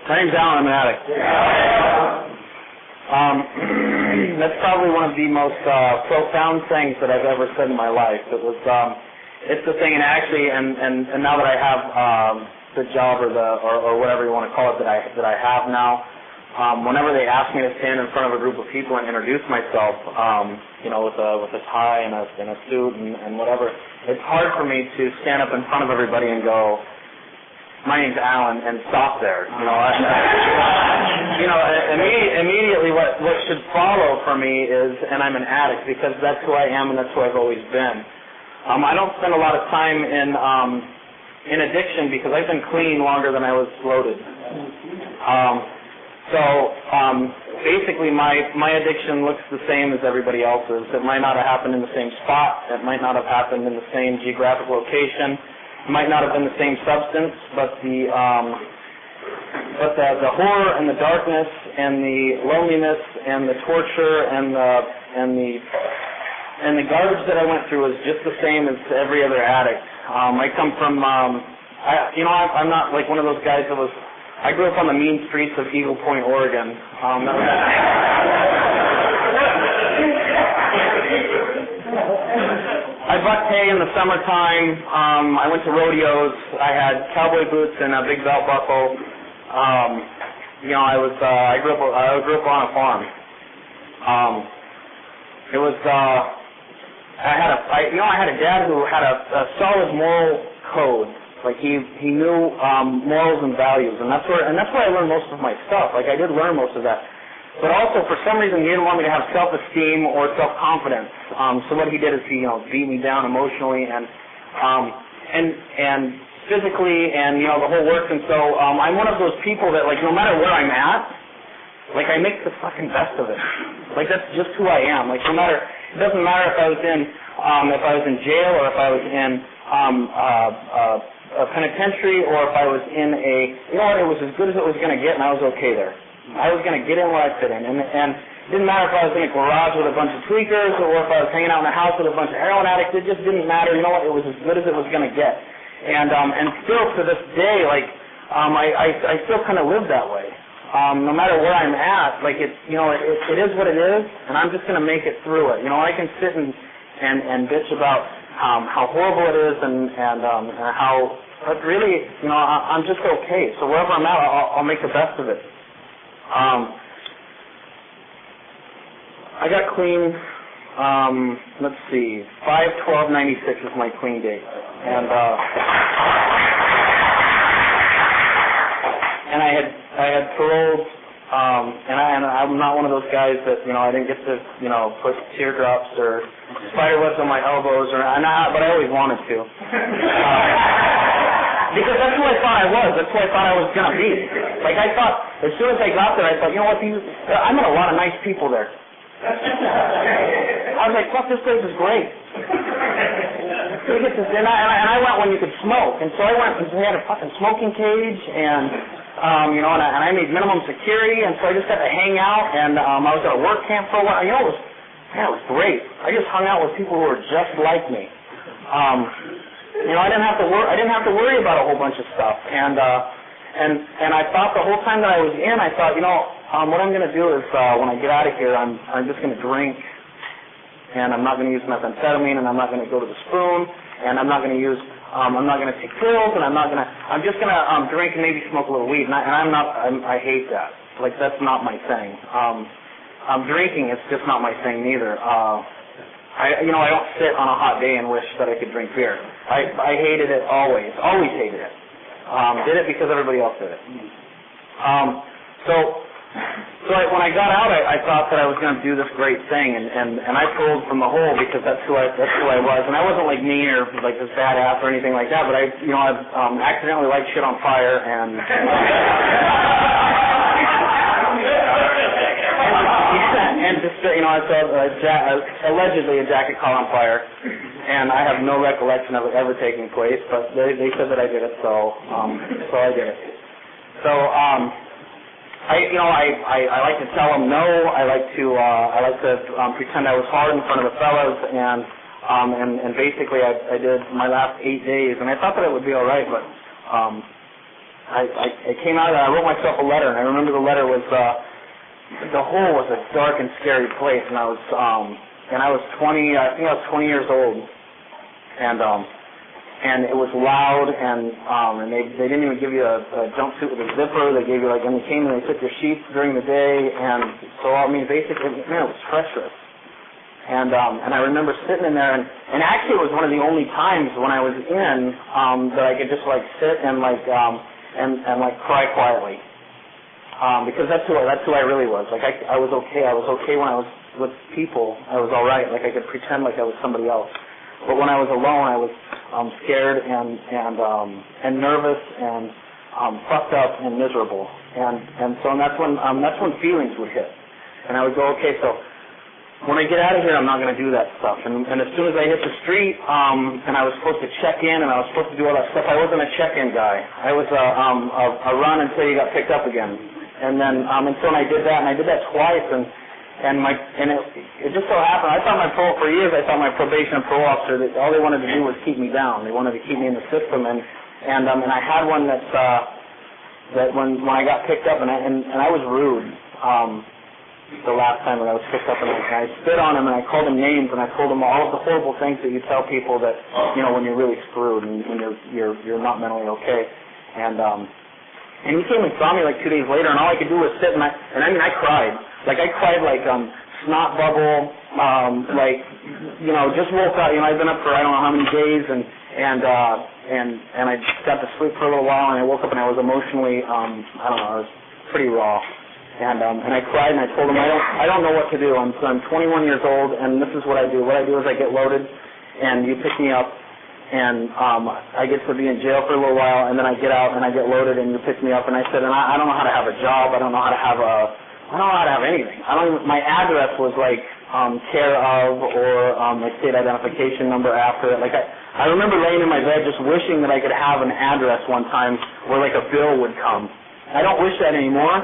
My name's Allan. I'm an addict. That's probably one of the most profound things that I've ever said in my life. It's the thing, and actually, and now that I have the job or whatever you want to call it that I have now, whenever they ask me to stand in front of a group of people and introduce myself, with a tie and a suit and whatever, it's hard for me to stand up in front of everybody and go, "My name's Allan," and stop there. Immediately what should follow for me is, and I'm an addict because that's who I am and that's who I've always been. I don't spend a lot of time in addiction because I've been clean longer than I was loaded. Basically my addiction looks the same as everybody else's. It might not have happened in the same spot. It might not have happened in the same geographic location. It might not have been the same substance, but the horror and the darkness and the loneliness and the torture and the garbage that I went through was just the same as every other addict. I come from, I'm not like one of those guys that was. I grew up on the mean streets of Eagle Point, Oregon. I bucked hay in the summertime. I went to rodeos. I had cowboy boots and a big belt buckle. I grew up on a farm. I had a dad who had a solid moral code. Like he knew morals and values, and that's where I learned most of my stuff. Like I did learn most of that, but also for some reason he didn't want me to have self-esteem or self-confidence. So what he did is he beat me down emotionally and physically and the whole works. And so I'm one of those people that like no matter where I'm at, like I make the fucking best of it. Like that's just who I am. Like it doesn't matter if I was in jail or if I was in a penitentiary or if I was in it was as good as it was going to get and I was okay there. I was going to get in where I fit in. And it didn't matter if I was in a garage with a bunch of tweakers or if I was hanging out in a house with a bunch of heroin addicts. It just didn't matter. You know what? It was as good as it was going to get. And still to this day, like, I still kind of live that way. No matter where I'm at, like it is what it is, and I'm just going to make it through it. I can sit and bitch about how horrible it is and how, but really, I'm just okay. So wherever I'm at, I'll make the best of it. I got clean. Let's see, 5/12/96 is my clean date, and I had paroled. And I'm not one of those guys that I didn't get to put teardrops or spider webs on my elbows but I always wanted to because that's who I thought I was. That's who I thought I was gonna be. Like I thought as soon as I got there, I thought I met a lot of nice people there. I was like, fuck, this place is great. And I went when you could smoke, and so I went and we had a fucking smoking cage and. And I made minimum security, and so I just got to hang out, and I was at a work camp for a while. It was great. I just hung out with people who were just like me. I didn't have to worry about a whole bunch of stuff, and I thought the whole time that I was in, I thought, what I'm going to do is when I get out of here, I'm just going to drink, and I'm not going to use methamphetamine, and I'm not going to go to the spoon, and I'm not going to use. I'm not going to take pills, and I'm just going to drink and maybe smoke a little weed, and I hate that. Like, that's not my thing. Drinking is just not my thing neither. I don't sit on a hot day and wish that I could drink beer. I hated it always hated it. Did it because everybody else did it. So when I got out, I thought that I was going to do this great thing, and I pulled from the hole because that's who I was, and I wasn't like mean or like this badass or anything like that, but I've accidentally light shit on fire and just I saw allegedly a jacket caught on fire, and I have no recollection of it ever taking place, but they said that I did it, so I did it. So I like to tell them no. I like to pretend I was hard in front of the fellas, and basically I did my last 8 days, and I thought that it would be all right, but I came out of that. I wrote myself a letter, and I remember the letter was the hole was a dark and scary place, and I was 20. I think I was 20 years old, and it was loud, and they didn't even give you a jumpsuit with a zipper. They gave you and they came and they took your sheets during the day, and so I mean basically, man, it was treacherous. And I remember sitting in there, and actually it was one of the only times when I was in that I could just sit and cry quietly, because that's who I really was. I was okay. I was okay when I was with people. I was all right. I could pretend like I was somebody else. But when I was alone, I was scared and nervous and fucked up and miserable. And that's when feelings would hit. And I would go, okay, so when I get out of here, I'm not going to do that stuff. And as soon as I hit the street, and I was supposed to check in, and I was supposed to do all that stuff, I wasn't a check-in guy. I was a run until you got picked up again. And then and so I did that, and I did that twice, and it just so happened. I thought for years I thought my probation and parole officer that all they wanted to do was keep me down. They wanted to keep me in the system, and I had one that when I got picked up, and I was rude. The last time that I was picked up, and I spit on him, and I called him names, and I told him all of the horrible things that you tell people that when you're really screwed and when you're not mentally okay. And he came and saw me 2 days later, and all I could do was sit, and I cried. I cried snot bubble, just woke up. I'd been up for I don't know how many days, and I got to sleep for a little while, and I woke up and I was emotionally, I was pretty raw. And I cried, and I told him I don't know what to do. I'm 21 years old, and this is what I do. What I do is I get loaded, and you pick me up, and I get to be in jail for a little while, and then I get out and I get loaded, and you pick me up. And I said, and I don't know how to have a job. I don't know how to have anything. My address was care of or my state identification number after it. I remember laying in my bed just wishing that I could have an address one time where a bill would come. I don't wish that anymore.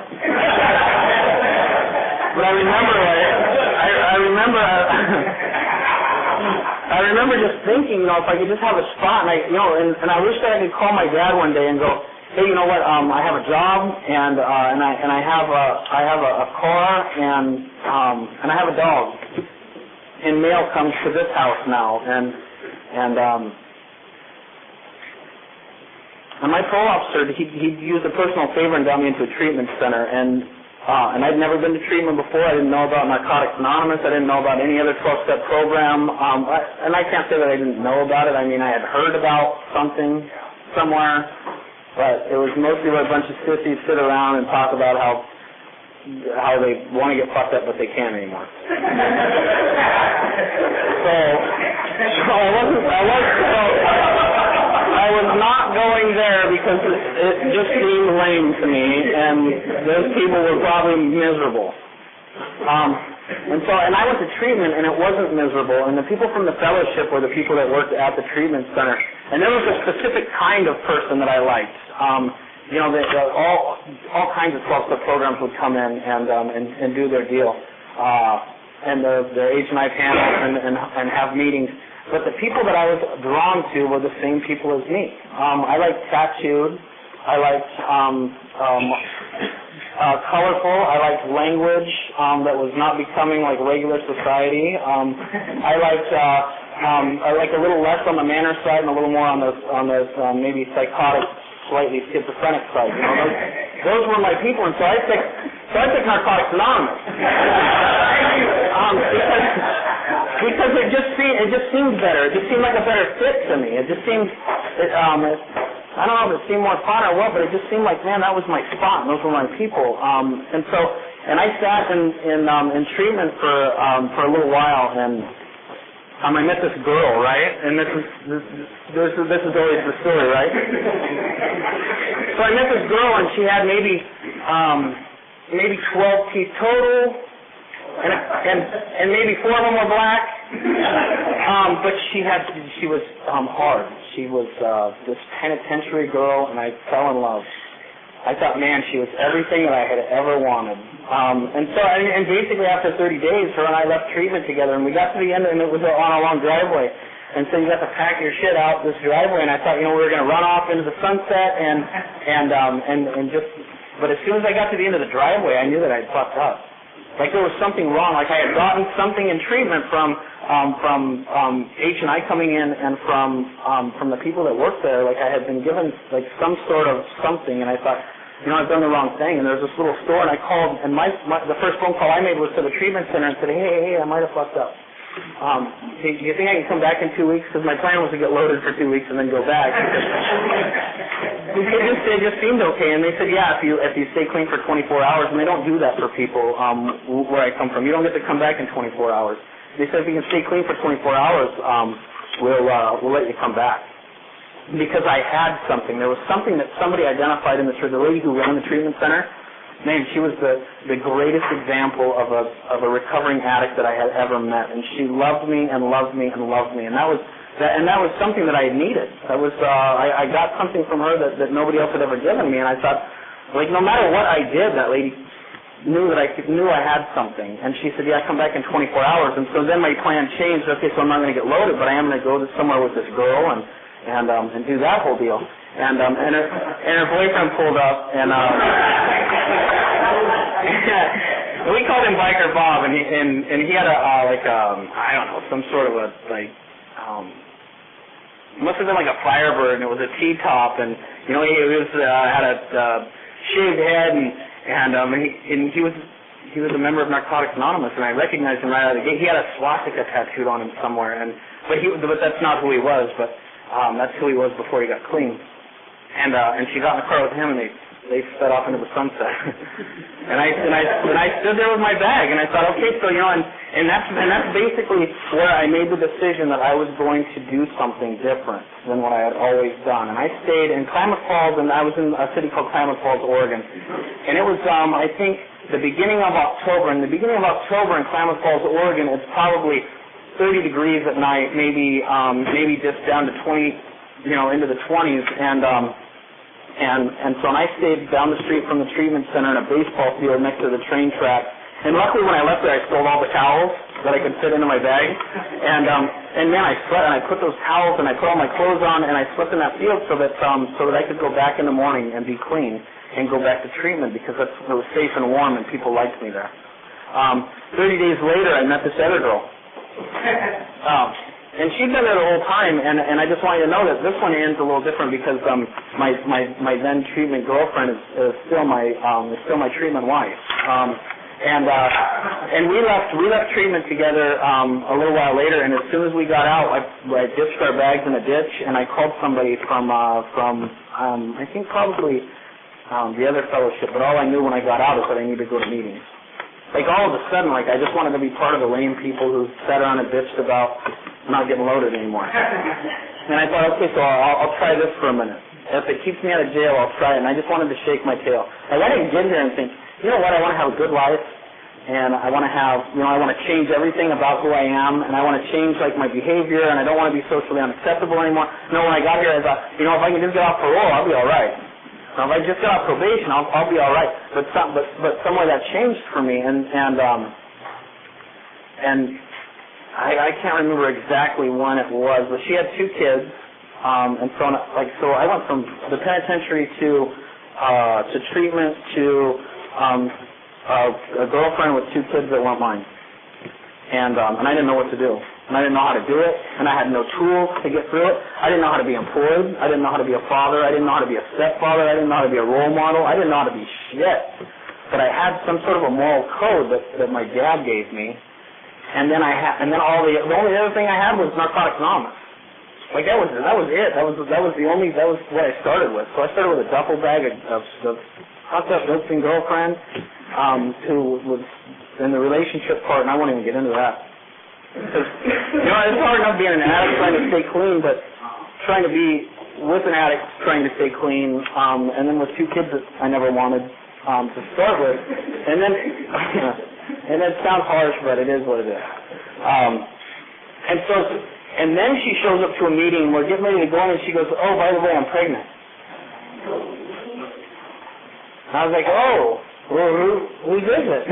But I remember just thinking, if I could just have a spot, and I wish that I could call my dad one day and go, hey, you know what? I have a job, and I have a car, and I have a dog. And mail comes to this house now, and my parole officer, he used a personal favor and got me into a treatment center, and I'd never been to treatment before. I didn't know about Narcotics Anonymous. I didn't know about any other 12-step program, and I can't say that I didn't know about it. I mean, I had heard about something somewhere, but it was mostly where a bunch of sissies sit around and talk about how they want to get fucked up, but they can't anymore. I was not going there because it just seemed lame to me, and those people were probably miserable. And I went to treatment, and it wasn't miserable. And the people from the fellowship were the people that worked at the treatment center. And there was a specific kind of person that I liked. All kinds of 12-step programs would come in and do their deal, and their H&I panels and have meetings. But the people that I was drawn to were the same people as me. I liked tattooed. I liked colorful. I liked language that was not becoming like regular society. I liked a little less on the manner side and a little more on the maybe psychotic, slightly schizophrenic side. Those were my people, and so I picked Narcotics Anonymous. Because it just seemed better. It just seemed like a better fit to me. It just seemed, I don't know if it seemed more fun or what, but it just seemed like, man, that was my spot, and those were my people. And I sat in treatment for a little while, and I met this girl, right? And this is always the story, right? So I met this girl, and she had maybe 12 teeth total. And maybe 4 of them were black, but she was hard. She was this penitentiary girl, and I fell in love. I thought, man, she was everything that I had ever wanted. And basically after 30 days, her and I left treatment together, and we got to the end, and it was on a long driveway. And so you got to pack your shit out this driveway, and I thought, we were going to run off into the sunset, and just. But as soon as I got to the end of the driveway, I knew that I'd fucked up. Like there was something wrong. Like I had gotten something in treatment from H&I coming in, and from the people that worked there. Like I had been given like some sort of something, and I thought, I've done the wrong thing. And there was this little store, and I called, and the first phone call I made was to the treatment center and said, hey, I might have fucked up. Do you think I can come back in 2 weeks? Because my plan was to get loaded for 2 weeks and then go back. It just seemed okay, and they said, yeah, if you stay clean for 24 hours, and they don't do that for people where I come from. You don't get to come back in 24 hours. They said if you can stay clean for 24 hours, we'll let you come back. Because I had something. There was something that somebody identified in the lady who ran the treatment center. Man, she was the greatest example of a recovering addict that I had ever met, and she loved me and loved me and loved me, and that was something that I had needed. I got something from her that nobody else had ever given me, and I thought, like, no matter what I did, that lady knew I had something, and she said, yeah, come back in 24 hours, and so then my plan changed. Okay, so I'm not going to get loaded, but I am going to go to somewhere with this girl and do that whole deal. And her boyfriend pulled up, and we called him Biker Bob, and he had I don't know, some sort of it must have been like a Firebird, and it was a T-top, and he was had a shaved head, and he was a member of Narcotics Anonymous, and I recognized him right out of the gate. He had a swastika tattooed on him somewhere, but that's not who he was, but that's who he was before he got clean. And she got in the car with him, and they sped off into the sunset. and I stood there with my bag, and I thought, okay, so and that's basically where I made the decision that I was going to do something different than what I had always done. And I stayed in Klamath Falls, and I was in a city called Klamath Falls, Oregon. And it was I think the beginning of October. In the beginning of October in Klamath Falls, Oregon, it's probably 30 degrees at night, maybe just down to 20, into the 20s, and so I stayed down the street from the treatment center in a baseball field next to the train track. And luckily, when I left there, I stole all the towels that I could fit into my bag. And man, I slept, and I put those towels, and I put all my clothes on, and I slept in that field so that I could go back in the morning and be clean and go back to treatment, because it was safe and warm, and people liked me there. 30 days later, I met this other girl. And she'd been there the whole time, and I just want you to know that this one ends a little different, because my then treatment girlfriend is still my treatment wife. And we left treatment together a little while later, and as soon as we got out, I ditched our bags in a ditch, and I called somebody from I think probably the other fellowship, but all I knew when I got out is that I needed to go to meetings. Like all of a sudden, like I just wanted to be part of the lame people who sat around and bitched about not getting loaded anymore. And I thought, okay, so I'll try this for a minute. If it keeps me out of jail, I'll try it. And I just wanted to shake my tail. Like I didn't get here and think, you know what, I want to have a good life, and I want to have, I want to change everything about who I am, and I want to change like my behavior, and I don't want to be socially unacceptable anymore. No, when I got here, I thought, if I can just get off parole, I'll be all right. Now, if I just got off probation, I'll be all right. But somewhere that changed for me, and I can't remember exactly when it was, but she had 2 kids, and so I went from the penitentiary to treatment to a girlfriend with 2 kids that weren't mine, and I didn't know what to do. And I didn't know how to do it, and I had no tools to get through it. I didn't know how to be employed. I didn't know how to be a father. I didn't know how to be a stepfather. I didn't know how to be a role model. I didn't know how to be shit. But I had some sort of a moral code that my dad gave me, and then the only other thing I had was Narcotics Anonymous. Like that was it. That was what I started with. So I started with a duffel bag of fucked up ghosting girlfriend, who was in the relationship part, and I won't even get into that. Because, it's hard enough being an addict trying to stay clean, but trying to be with an addict trying to stay clean, and then with 2 kids that I never wanted to start with. And then it sounds harsh, but it is what it is. And then she shows up to a meeting, we're getting ready to go in, and she goes, oh, by the way, I'm pregnant. And I was like, oh, well, whose is it?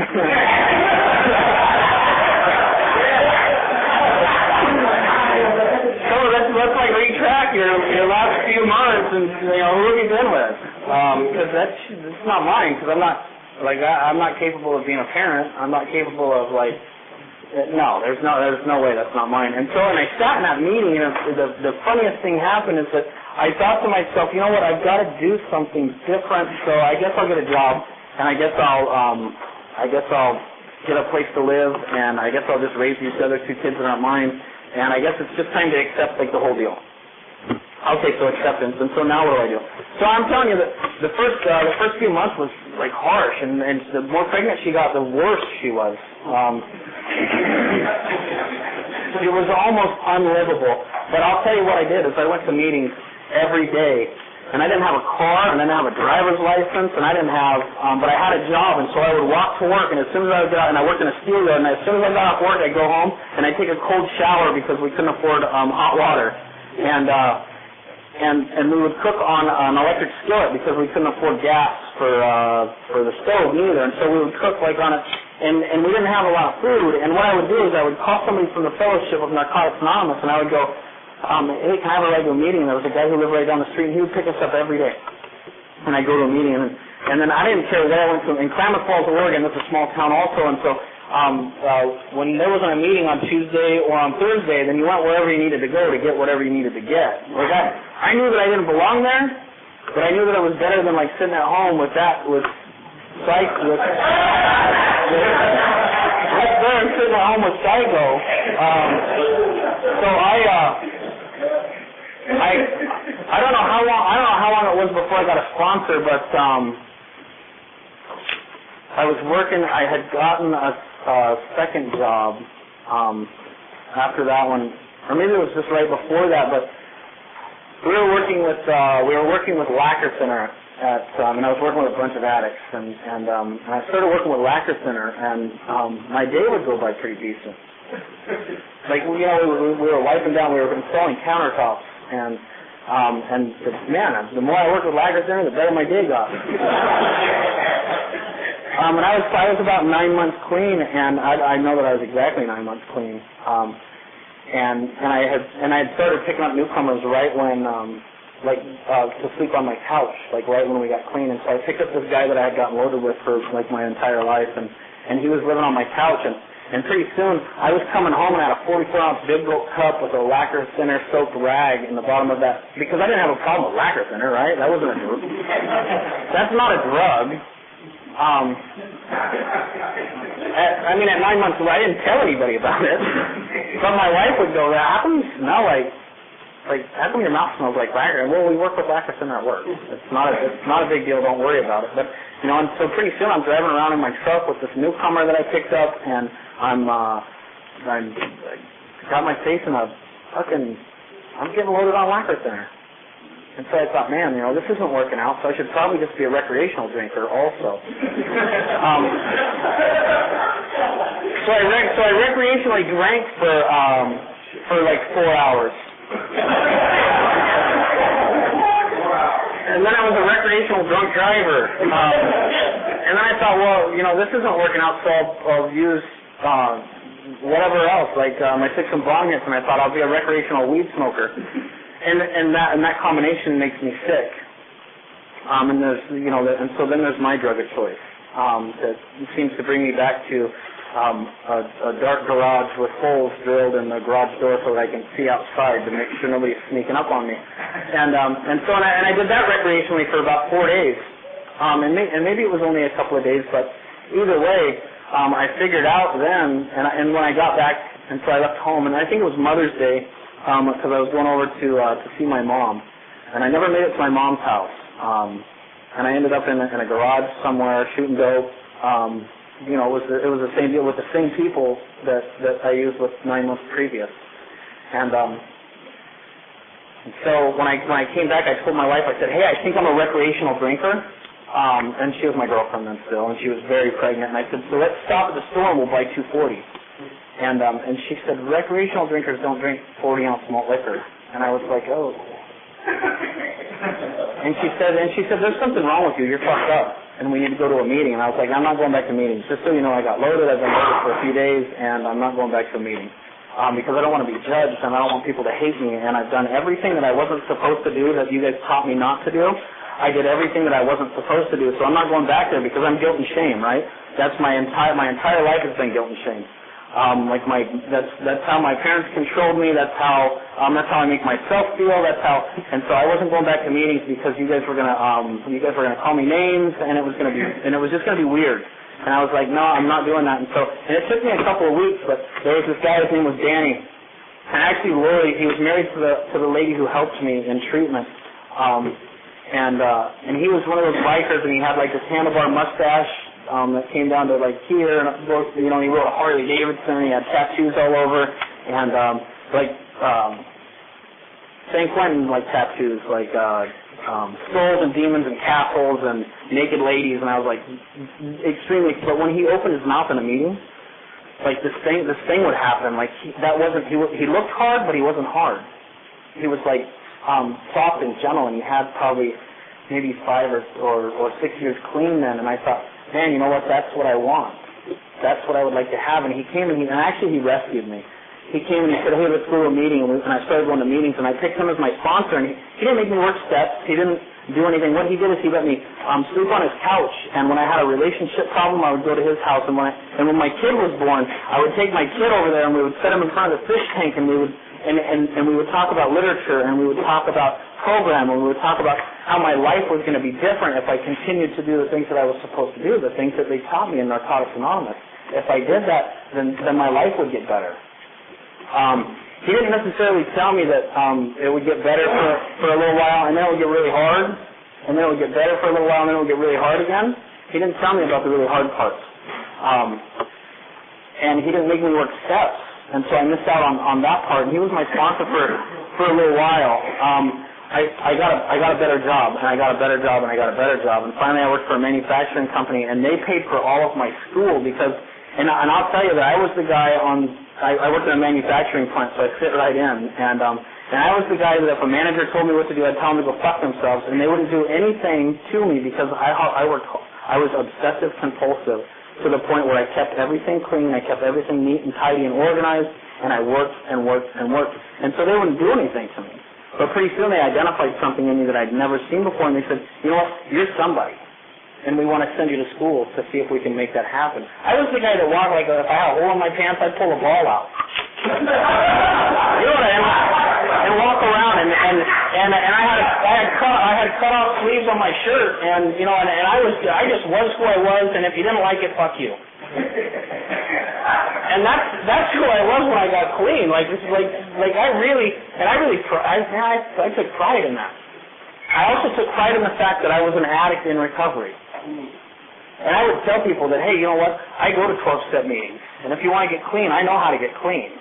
So And, who have you been with? Because that's not mine. Because I'm not capable of being a parent. I'm not capable of no, there's no way that's not mine. And so, I sat in that meeting, and the funniest thing happened is that I thought to myself, you know what? I've got to do something different. So I guess I'll get a job, and I guess I'll get a place to live, and I guess I'll just raise these other two kids that aren't mine. And I guess it's just time to accept the whole deal. Okay, so acceptance. And so now what do I do? So I'm telling you that the first few months was harsh, and the more pregnant she got, the worse she was. It was almost unlivable. But I'll tell you what I did is I went to meetings every day, and I didn't have a car, and I didn't have a driver's license, and I didn't have, but I had a job, and so I would walk to work, and as soon as I would get out, and I worked in a steel yard, and as soon as I got off work, I'd go home, and I'd take a cold shower because we couldn't afford hot water. And we would cook on an electric skillet because we couldn't afford gas for the stove either. And so we would cook on it, and we didn't have a lot of food. And what I would do is I would call somebody from the Fellowship of Narcotics Anonymous, and I would go, hey, can I have a regular meeting? And there was a guy who lived right down the street, and he would pick us up every day. And I'd go to a meeting, and then I didn't care where I went to. In Klamath Falls, Oregon, that's a small town also, and so when there wasn't a meeting on Tuesday or on Thursday, then you went wherever you needed to go to get whatever you needed to get. I knew that I didn't belong there, but I knew that it was better than sitting at home with sitting at home with Psycho. So I don't know how long it was before I got a sponsor, but I was working. I had gotten a second job after that one, or maybe it was just right before that. But we were working with Lacquer Center and I was working with a bunch of addicts, and I started working with Lacquer Center, and my day would go by pretty decent. We were wiping down, we were installing countertops, and the more I worked with Lacquer Center, the better my day got. And I was about 9 months clean, and I know that I was exactly 9 months clean. And I had started picking up newcomers right when to sleep on my couch, right when we got clean. And so I picked up this guy that I had gotten loaded with for my entire life, and he was living on my couch. And pretty soon I was coming home and I had a 44-ounce Big Gulp cup with a Lacquer Center soaked rag in the bottom of that, because I didn't have a problem with Lacquer Center, right? That wasn't a drug. That's not a drug. At 9 months old, I didn't tell anybody about it. But my wife would go, how come you smell how come your mouth smells like Lacquer? Well, we work with Lacquer Center at work. It's not a big deal. Don't worry about it. But and so pretty soon I'm driving around in my truck with this newcomer that I picked up, and I'm got my face in I'm getting loaded on Lacquer Center. And so I thought, man, this isn't working out, so I should probably just be a recreational drinker also. So I recreationally drank for 4 hours. And then I was a recreational drunk driver. And then I thought, well, this isn't working out, so I'll use whatever else. I took some bong hits, and I thought I'll be a recreational weed smoker. And that combination makes me sick. And there's and so then there's my drug of choice. That seems to bring me back to a dark garage with holes drilled in the garage door so that I can see outside to make sure nobody's sneaking up on me. And I did that recreationally for about 4 days. And maybe it was only a couple of days, but either way, I figured out then, and when I got back, and so I left home, and I think it was Mother's Day, because I was going over to see my mom, and I never made it to my mom's house, and I ended up in a garage somewhere shooting dope. It was the same deal with the same people that I used with 9 months previous, and so when I came back, I told my wife, I said, hey, I think I'm a recreational drinker, and she was my girlfriend then still, and she was very pregnant, and I said, so let's stop at the store and we'll buy 240. And she said, recreational drinkers don't drink 40-ounce malt liquor. And I was like, oh. And she said, there's something wrong with you. You're fucked up, and we need to go to a meeting. And I was like, I'm not going back to meetings. Just so you know, I got loaded. I've been loaded for a few days, and I'm not going back to a meeting. because I don't want to be judged and I don't want people to hate me, and I've done everything that I wasn't supposed to do that you guys taught me not to do. I did everything that I wasn't supposed to do, so I'm not going back there because I'm guilt and shame, right? That's my entire life has been guilt and shame. That's how my parents controlled me. That's how I make myself feel. And so I wasn't going back to meetings because you guys were gonna call me names, and it was just gonna be weird. And I was like, no, I'm not doing that. And it took me a couple of weeks, but there was this guy. His name was Danny, and actually Lori. He was married to the lady who helped me in treatment. And he was one of those bikers, and he had like this handlebar mustache that came down to like here, and he rode a Harley Davidson. He had tattoos all over, and San Quentin like tattoos, like skulls and demons and castles and naked ladies. And I was like extremely. But when he opened his mouth in a meeting, like this thing would happen. Like he looked hard, but he wasn't hard. He was like soft and gentle, and he had probably maybe 5 or 6 years clean then. And I thought, man, you know what? That's what I want. That's what I would like to have. And he came and he rescued me. He came and he said, hey, let's go to a meeting. And I started going to meetings, and I picked him as my sponsor. And he didn't make me work steps. He didn't do anything. What he did is he let me sleep on his couch. And when I had a relationship problem, I would go to his house. And when my kid was born, I would take my kid over there, and we would set him in front of the fish tank, and we would talk about literature, and we would talk about program, and we would talk about how my life was going to be different if I continued to do the things that I was supposed to do, the things that they taught me in Narcotics Anonymous. If I did that, then my life would get better. He didn't necessarily tell me that it would get better for a little while, and then it would get really hard, and then it would get better for a little while, and then it would get really hard again. He didn't tell me about the really hard parts. And he didn't make me work steps, and so I missed out on that part. And he was my sponsor for a little while. I got a better job, and I got a better job, and I got a better job, and finally I worked for a manufacturing company, and they paid for all of my school because, and I'll tell you that I was the guy I worked in a manufacturing plant, so I fit right in, and I was the guy that if a manager told me what to do, I'd tell them to go fuck themselves, and they wouldn't do anything to me because I was obsessive compulsive to the point where I kept everything clean, I kept everything neat and tidy and organized, and I worked and worked and worked, and so they wouldn't do anything to me. But pretty soon they identified something in me that I'd never seen before, and they said, you know what, you're somebody, and we want to send you to school to see if we can make that happen. I was the guy that walked like, if I had a hole in my pants, I'd pull a ball out. You know what I mean? And walk around, and I had cut off sleeves on my shirt, and you know, and I just was who I was, and if you didn't like it, fuck you. And that's who I was when I got clean. I took pride in that. I also took pride in the fact that I was an addict in recovery. And I would tell people that, hey, you know what, I go to 12-step meetings, and if you want to get clean, I know how to get clean.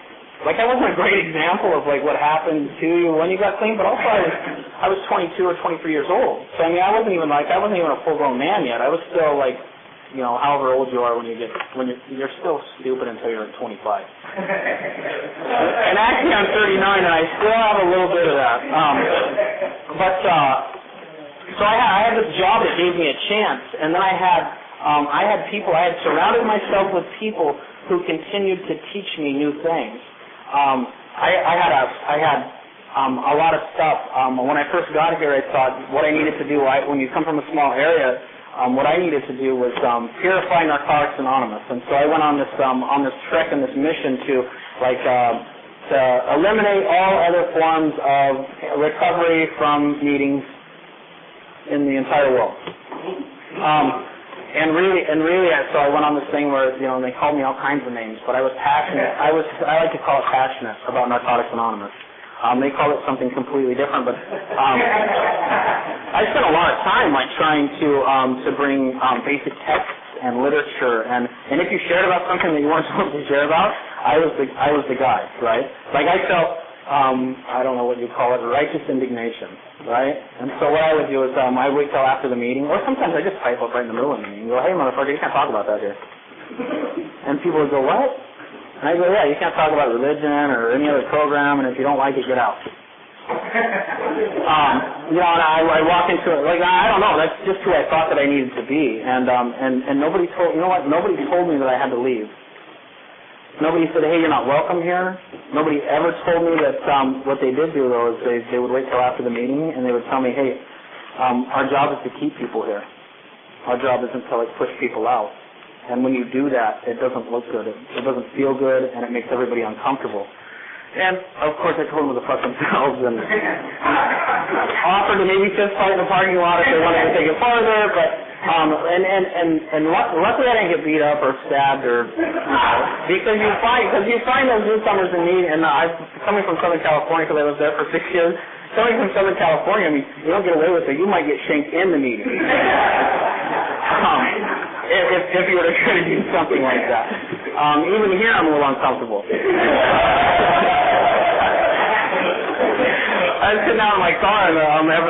Like, I wasn't a great example of, like, what happened to you when you got clean, but also I was 22 or 23 years old. So, I mean, I wasn't even a full-grown man yet. I was still, like, you know, however old you are when you're still stupid until you're 25. And actually, I'm 39, and I still have a little bit of that. So I had this job that gave me a chance, and then I had surrounded myself with people who continued to teach me new things. I had a lot of stuff. When I first got here, I thought what I needed to do, when you come from a small area, what I needed to do was purify Narcotics Anonymous, and so I went on this trek and this mission to eliminate all other forms of recovery from meetings in the entire world. And really, so I went on this thing where, you know, they called me all kinds of names, but I was passionate. I like to call it passionate about Narcotics Anonymous. They call it something completely different, but I spent a lot of time trying to bring basic texts and literature, and if you shared about something that you weren't supposed to share about, I was the guy, right? Like I felt, I don't know what you call it, righteous indignation, right? And so what I would do is I would wait till after the meeting, or sometimes I just pipe up right in the middle of the meeting and go, hey, motherfucker, you can't talk about that here. And people would go, what? And I go, yeah, you can't talk about religion or any other program, and if you don't like it, get out. You know, and I walk into it, like, I don't know, that's just who I thought that I needed to be. And nobody told, you know what, nobody told me that I had to leave. Nobody said, hey, you're not welcome here. Nobody ever told me that what they did do, though, is they would wait till after the meeting, and they would tell me, hey, our job is to keep people here. Our job isn't to, like, push people out. And when you do that, it doesn't look good. It doesn't feel good, and it makes everybody uncomfortable. And, of course, I told them to fuck themselves and offered to maybe fist fight in the parking lot if they wanted to take it farther, but luckily I didn't get beat up or stabbed or, because you find those newcomers in need, and I'm coming from Southern California because I lived there for 6 years. Coming from Southern California, I mean, you don't get away with it. You might get shanked in the meeting. If you were to try to do something like that. Even here, I'm a little uncomfortable. I was sitting out in my car, and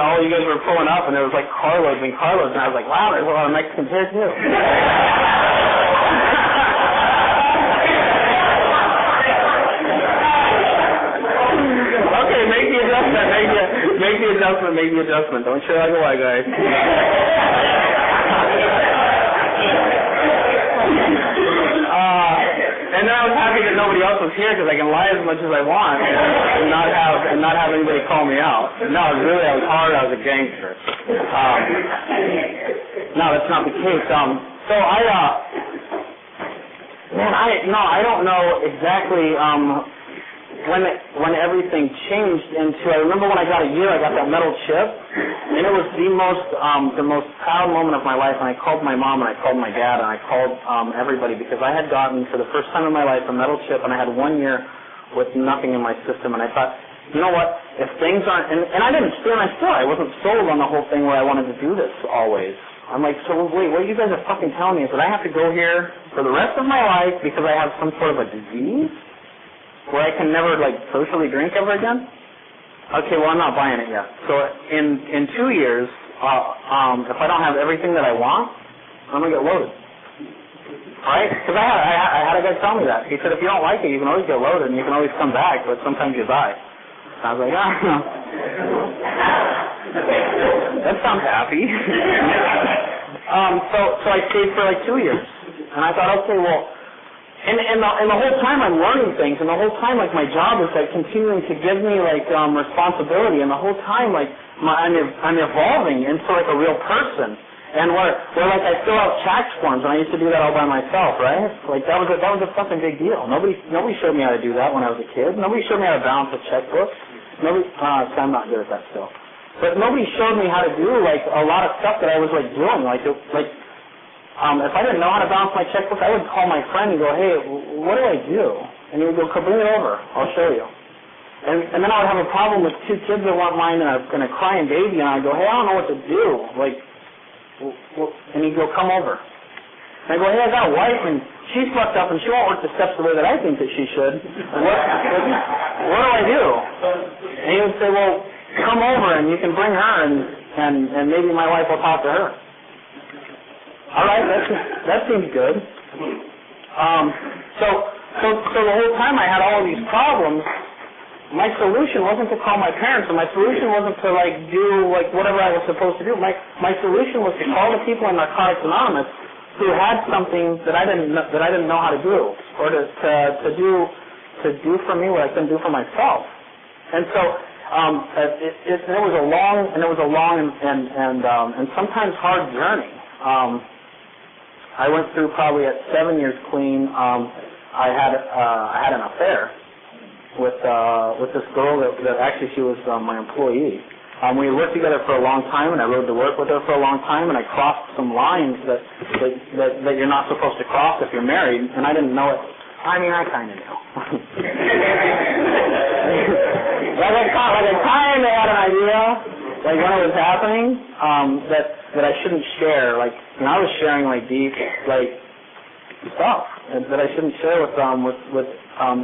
all you guys were pulling up, and there was like carloads and carloads, and I was like, wow, there's a lot of Mexicans here too. Okay, make the adjustment. Don't share like a white guy. And then I was happy that nobody else was here because I can lie as much as I want and not have anybody call me out. No, really, I was hard. I was a gangster. No, that's not the case. So I don't know exactly when everything changed into. I remember when I got a year, I got that metal chip, and it was the most proud moment of my life. And I called my mom, and I called my dad, and I called everybody because I had gotten, for the first time in my life, a metal chip, and I had 1 year with nothing in my system. And I thought, you know what? If things aren't, and I didn't steal, I wasn't sold on the whole thing where I wanted to do this always. I'm like, so wait, what you guys are fucking telling me is that I have to go here for the rest of my life because I have some sort of a disease? Where I can never, like, socially drink ever again? Okay, well, I'm not buying it yet. So in 2 years, if I don't have everything that I want, I'm going to get loaded. Right? Because I had a guy tell me that. He said, if you don't like it, you can always get loaded and you can always come back, but sometimes you die. And I was like, that sounds happy. So I stayed for, like, 2 years. And I thought, okay, well, And the whole time I'm learning things, and the whole time, like, my job is, like, continuing to give me, like, responsibility, and the whole time, like, I'm evolving into, like, a real person. And where like, I fill out tax forms, and I used to do that all by myself, right? Like, that was a fucking big deal. Nobody showed me how to do that when I was a kid. Nobody showed me how to balance a checkbook. I'm not good at that still. But nobody showed me how to do, like, a lot of stuff that I was, like, doing, if I didn't know how to balance my checkbook, I would call my friend and go, hey, what do I do? And he would go, bring it over. I'll show you. And then I would have a problem with 2 kids that weren't mine and a crying baby, and I'd go, hey, I don't know what to do. Like, and he'd go, come over. And I go, hey, I got a wife, and she's fucked up, and she won't work the steps the way that I think that she should. What do I do? And he would say, well, come over, and you can bring her, and maybe my wife will talk to her. All right, that seems good. So the whole time I had all of these problems. My solution wasn't to call my parents, and my solution wasn't to, like, do, like, whatever I was supposed to do. My solution was to call the people in Narcotics Anonymous who had something that I didn't know how to do, or to do for me what I couldn't do for myself. And so it was a long and sometimes hard journey. I went through probably at 7 years clean. I had an affair with this girl that actually she was my employee. We worked together for a long time, and I rode to work with her for a long time, and I crossed some lines that you're not supposed to cross if you're married, and I didn't know it. I mean, I kind of knew. Like I kind of had an idea, like when it was happening, that I shouldn't share. Like, you know, I was sharing like deep, like stuff that I shouldn't share with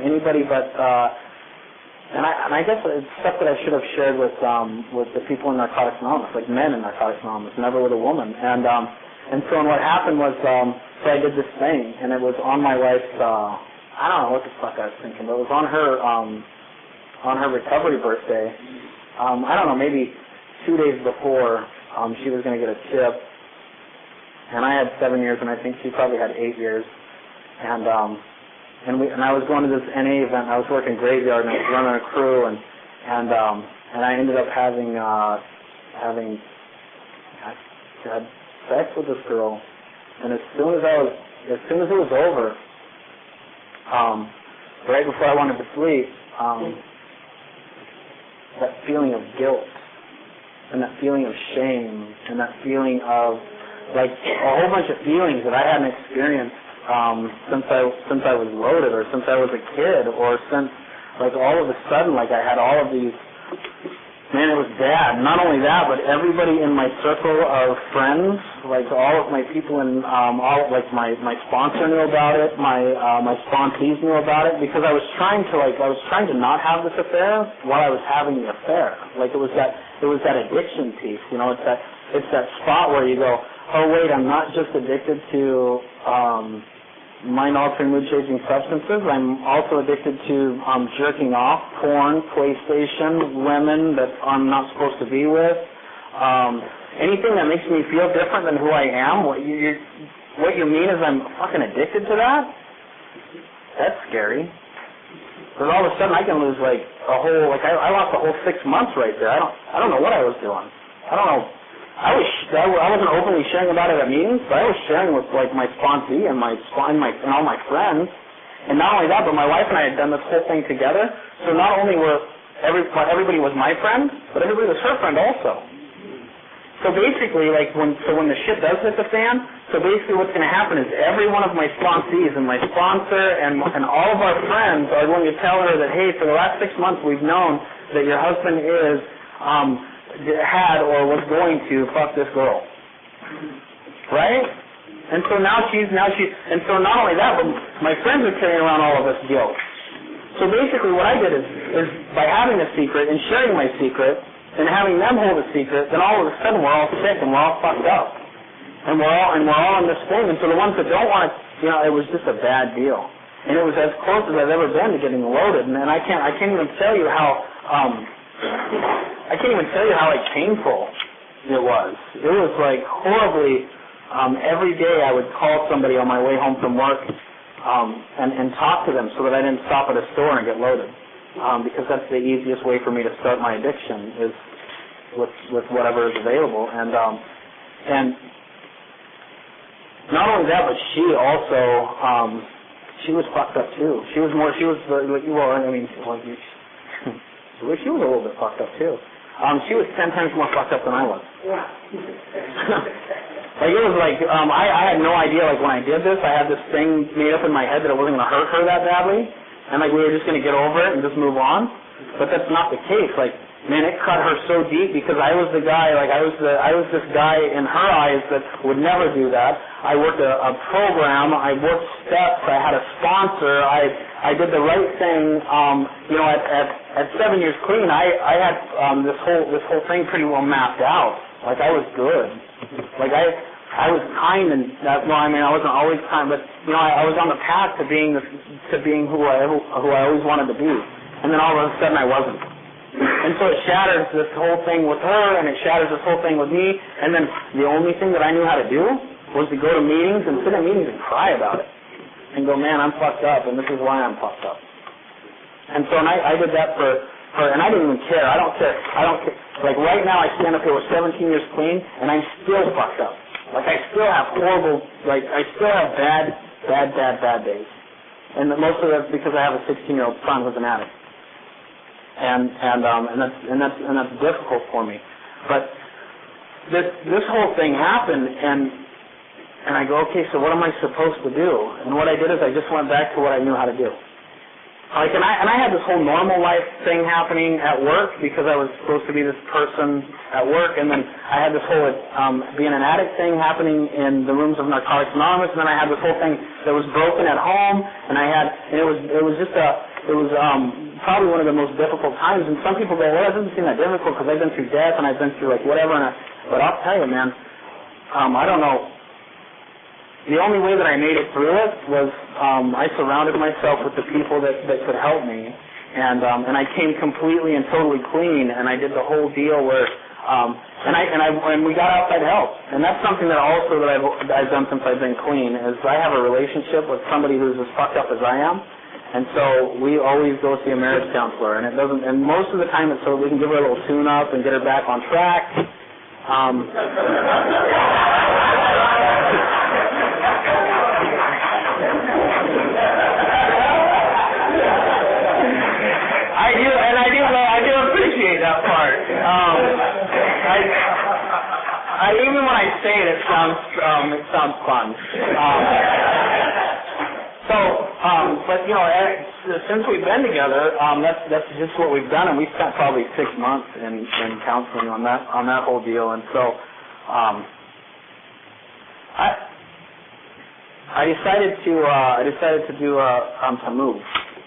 anybody, but and I guess it's stuff that I should have shared with the people in Narcotics Anonymous, like men in Narcotics Anonymous, never with a woman. And so what happened was, so I did this thing, and it was on my wife's, I don't know what the fuck I was thinking, but it was on her recovery birthday. I don't know, maybe 2 days before she was going to get a chip, and I had 7 years, and I think she probably had 8 years. And and I was going to this NA event. I was working graveyard, and I was running a crew, and I ended up having had sex with this girl, and as soon as it was over, right before I wanted to sleep, that feeling of guilt, and that feeling of shame, and that feeling of like a whole bunch of feelings that I hadn't experienced since I was loaded, or since I was a kid, or since like all of a sudden like I had all of these. Man, it was bad. Not only that, but everybody in my circle of friends, like all of my people in all like my sponsor knew about it, my sponsees knew about it, because I was trying to not have this affair while I was having the affair. Like it was that addiction piece, you know. It's that spot where you go, oh wait, I'm not just addicted to mind-altering, mood-changing substances. I'm also addicted to jerking off, porn, PlayStation, women that I'm not supposed to be with. Anything that makes me feel different than who I am. What you mean is I'm fucking addicted to that? That's scary. Because all of a sudden I can lose like a whole, like I lost a whole 6 months right there. I don't know what I was doing. I don't know. I wasn't openly sharing about it at meetings, but I was sharing with like my sponsee and and all my friends. And not only that, but my wife and I had done this whole thing together. So not only were everybody was my friend, but everybody was her friend also. So basically, like when the shit does hit the fan, so basically what's going to happen is every one of my sponsees and my sponsor and all of our friends are going to tell her that, hey, for the last 6 months we've known that your husband is had or was going to fuck this girl, right? And so now she's and so not only that, but my friends are carrying around all of this guilt. So basically what I did is by having a secret and sharing my secret and having them hold a secret, then all of a sudden we're all sick and we're all fucked up, and we're all in this thing. And so the ones that don't want it, you know, it was just a bad deal, and it was as close as I've ever been to getting loaded. And I can't even tell you how. I can't even tell you how like painful it was. It was like horribly. Every day I would call somebody on my way home from work and talk to them so that I didn't stop at a store and get loaded, because that's the easiest way for me to start my addiction is with whatever is available. And not only that, but she also she was fucked up too. She was she was a little bit fucked up too. She was 10 times more fucked up than I was. Like it was like I had no idea. Like when I did this, I had this thing made up in my head that it wasn't going to hurt her that badly, and like we were just going to get over it and just move on. But that's not the case. Like man, it cut her so deep because I was the guy. Like I was this guy in her eyes that would never do that. I worked a program. I worked steps. I had a sponsor. I did the right thing. You know, at 7 years clean, I had this whole thing pretty well mapped out. Like I was good. Like I was kind, and well, I mean, I wasn't always kind, but you know, I was on the path to being who I always wanted to be. And then all of a sudden, I wasn't. And so it shatters this whole thing with her, and it shatters this whole thing with me. And then the only thing that I knew how to do was to go to meetings and sit in meetings and cry about it, and go, man, I'm fucked up, and this is why I'm fucked up. And so I did that for, and I didn't even care. I don't care. Like right now, I stand up here with 17 years clean, and I'm still fucked up. Like I still have horrible, like I still have bad days. And most of that's because I have a 16-year-old son who's an addict. And that's difficult for me. But this whole thing happened, and I go, okay, so what am I supposed to do? And what I did is I just went back to what I knew how to do. Like, and I had this whole normal life thing happening at work because I was supposed to be this person at work, and then I had this whole being an addict thing happening in the rooms of Narcotics Anonymous, and then I had this whole thing that was broken at home, and it was probably one of the most difficult times. And some people go, well, it doesn't seem that difficult because I've been through death and I've been through like whatever. But I'll tell you, man, I don't know. The only way that I made it through it was I surrounded myself with the people that could help me, and I came completely and totally clean, and I did the whole deal where and we got outside help, and that's something that also that I've done since I've been clean is I have a relationship with somebody who's as fucked up as I am, and so we always go see a marriage counselor, and most of the time it's so we can give her a little tune up and get her back on track. I do appreciate that part. Even when I say it, it sounds fun. But since we've been together, that's just what we've done, and we spent probably 6 months in counseling on that whole deal, and so I decided to do to move.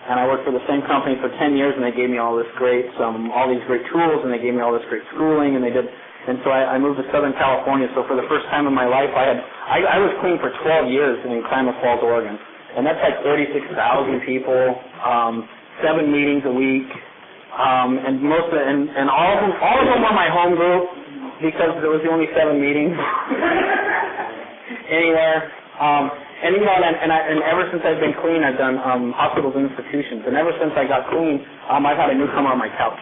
And I worked for the same company for 10 years, and they gave me all these great tools, and they gave me all this great schooling, and so I moved to Southern California. So for the first time in my life, I was clean for 12 years in Klamath Falls, Oregon, and that's like 36,000 people, 7 meetings a week, and all of them were my home group because there was only 7 meetings anywhere. And ever since I've been clean, I've done hospitals and institutions. And ever since I got clean, I've had a newcomer on my couch.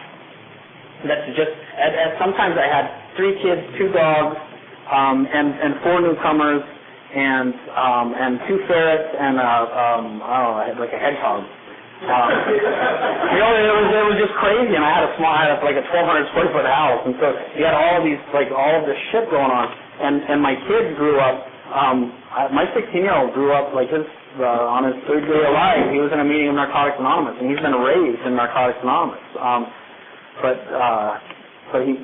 That's just. Sometimes I had 3 kids, 2 dogs, and 4 newcomers, and 2 ferrets, and I had like a hedgehog. It was just crazy. And I had a 1,200 square foot house, and so you had all of this shit going on. And my kids grew up. My 16-year-old grew up on his 3rd day of life. He was in a meeting of Narcotics Anonymous, and he's been raised in Narcotics Anonymous. But he